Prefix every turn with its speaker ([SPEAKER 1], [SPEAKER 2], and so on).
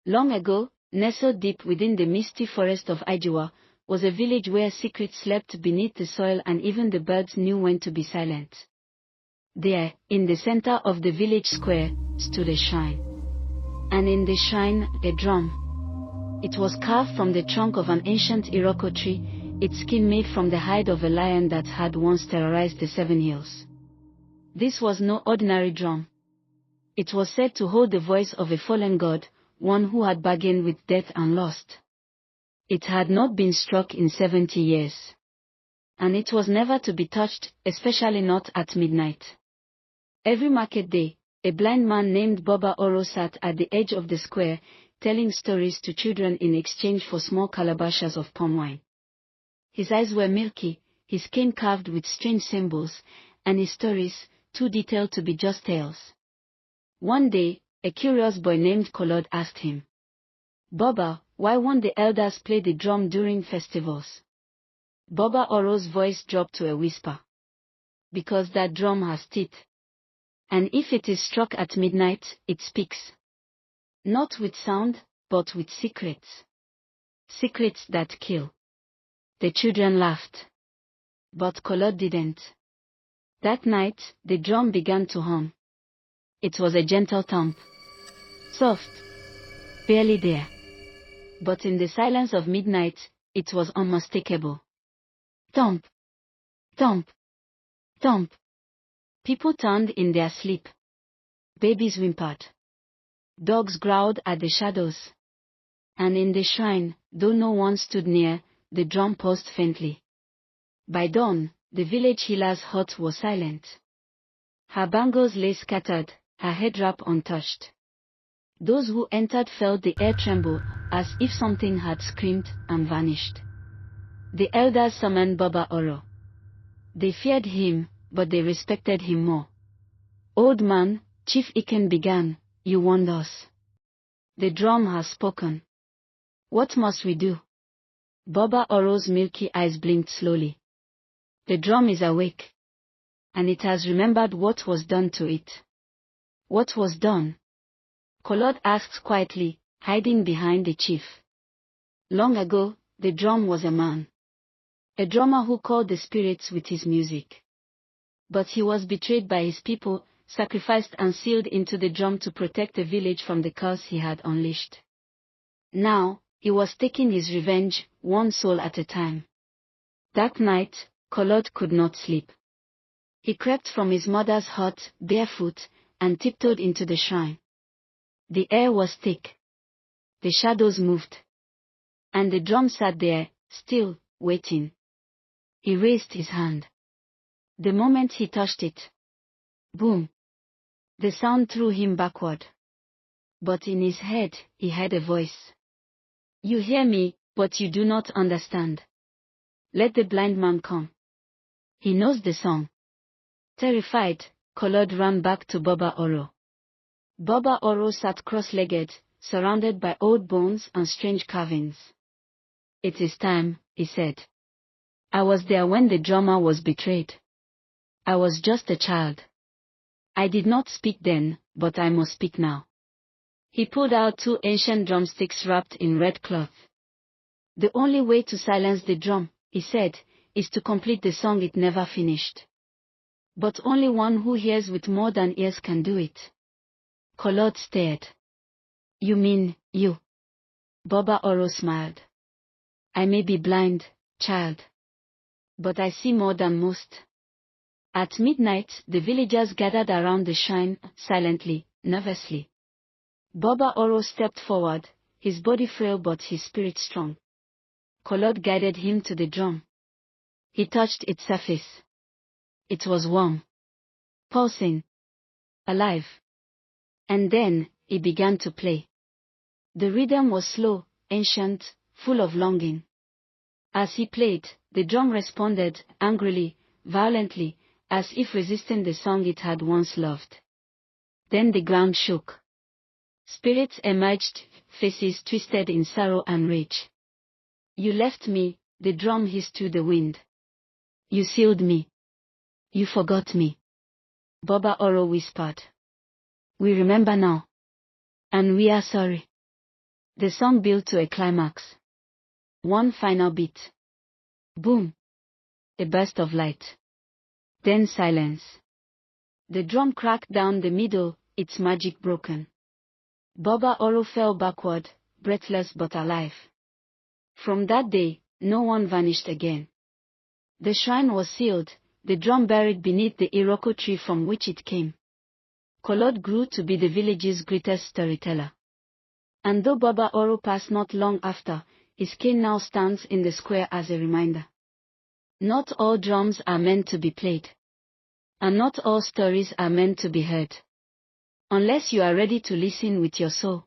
[SPEAKER 1] Long ago, nestled deep within the misty forest of Ijowa, was a village where secrets slept beneath the soil and even the birds knew when to be silent. There, in the center of the village square, stood a shrine. And in the shrine, a drum. It was carved from the trunk of an ancient Iroko tree, its skin made from the hide of a lion that had once terrorized the 7 hills. This was no ordinary drum. It was said to hold the voice of a fallen god, one who had bargained with death and lost. It had not been struck in 70 years. And it was never to be touched, especially not at midnight. Every market day, a blind man named Baba Oro sat at the edge of the square, telling stories to children in exchange for small calabashes of palm wine. His eyes were milky, his cane carved with strange symbols, and his stories, too detailed to be just tales. One day, a curious boy named Claude asked him, "Baba, why won't the elders play the drum during festivals?" Baba Oro's voice dropped to a whisper. "Because that drum has teeth. And if it is struck at midnight, it speaks. Not with sound, but with secrets. Secrets that kill." The children laughed. But Claude didn't. That night, the drum began to hum. It was a gentle thump. Soft. Barely there. But in the silence of midnight, it was unmistakable. Thump. Thump. Thump. People turned in their sleep. Babies whimpered. Dogs growled at the shadows. And in the shrine, though no one stood near, the drum pulsed faintly. By dawn, the village healer's hut was silent. Her bangles lay scattered, her head wrap untouched. Those who entered felt the air tremble, as if something had screamed and vanished. The elders summoned Baba Oro. They feared him, but they respected him more. "Old man," Chief Iken began, "you warned us. The drum has spoken. What must we do?" Baba Oro's milky eyes blinked slowly. "The drum is awake. And it has remembered what was done to it." "What was done?" Claude asked quietly, hiding behind the chief. "Long ago, the drum was a man. A drummer who called the spirits with his music. But he was betrayed by his people, sacrificed and sealed into the drum to protect the village from the curse he had unleashed. Now, he was taking his revenge, one soul at a time." That night, Claude could not sleep. He crept from his mother's hut, barefoot, and tiptoed into the shrine. The air was thick. The shadows moved. And the drum sat there, still, waiting. He raised his hand. The moment he touched it, boom! The sound threw him backward. But in his head, he heard a voice. "You hear me, but you do not understand. Let the blind man come. He knows the song." Terrified, Claude ran back to Baba Oro. Baba Oro sat cross-legged, surrounded by old bones and strange carvings. "It is time," he said. "I was there when the drummer was betrayed. I was just a child. I did not speak then, but I must speak now." He pulled out 2 ancient drumsticks wrapped in red cloth. "The only way to silence the drum," he said, "is to complete the song it never finished. But only one who hears with more than ears can do it." Claude stared. "You mean, you?" Baba Oro smiled. "I may be blind, child. But I see more than most." At midnight, the villagers gathered around the shrine, silently, nervously. Baba Oro stepped forward, his body frail but his spirit strong. Claude guided him to the drum. He touched its surface. It was warm, pulsing, alive. And then, he began to play. The rhythm was slow, ancient, full of longing. As he played, the drum responded, angrily, violently, as if resisting the song it had once loved. Then the ground shook. Spirits emerged, faces twisted in sorrow and rage. "You left me," the drum hissed to the wind. "You sealed me. You forgot me." Baba Oro whispered. "We remember now. And we are sorry." The song built to a climax. One final beat. Boom. A burst of light. Then silence. The drum cracked down the middle, its magic broken. Baba Oro fell backward, breathless but alive. From that day, no one vanished again. The shrine was sealed, the drum buried beneath the Iroko tree from which it came. Kolod grew to be the village's greatest storyteller. And though Baba Oro passed not long after, his cane now stands in the square as a reminder. Not all drums are meant to be played. And not all stories are meant to be heard. Unless you are ready to listen with your soul.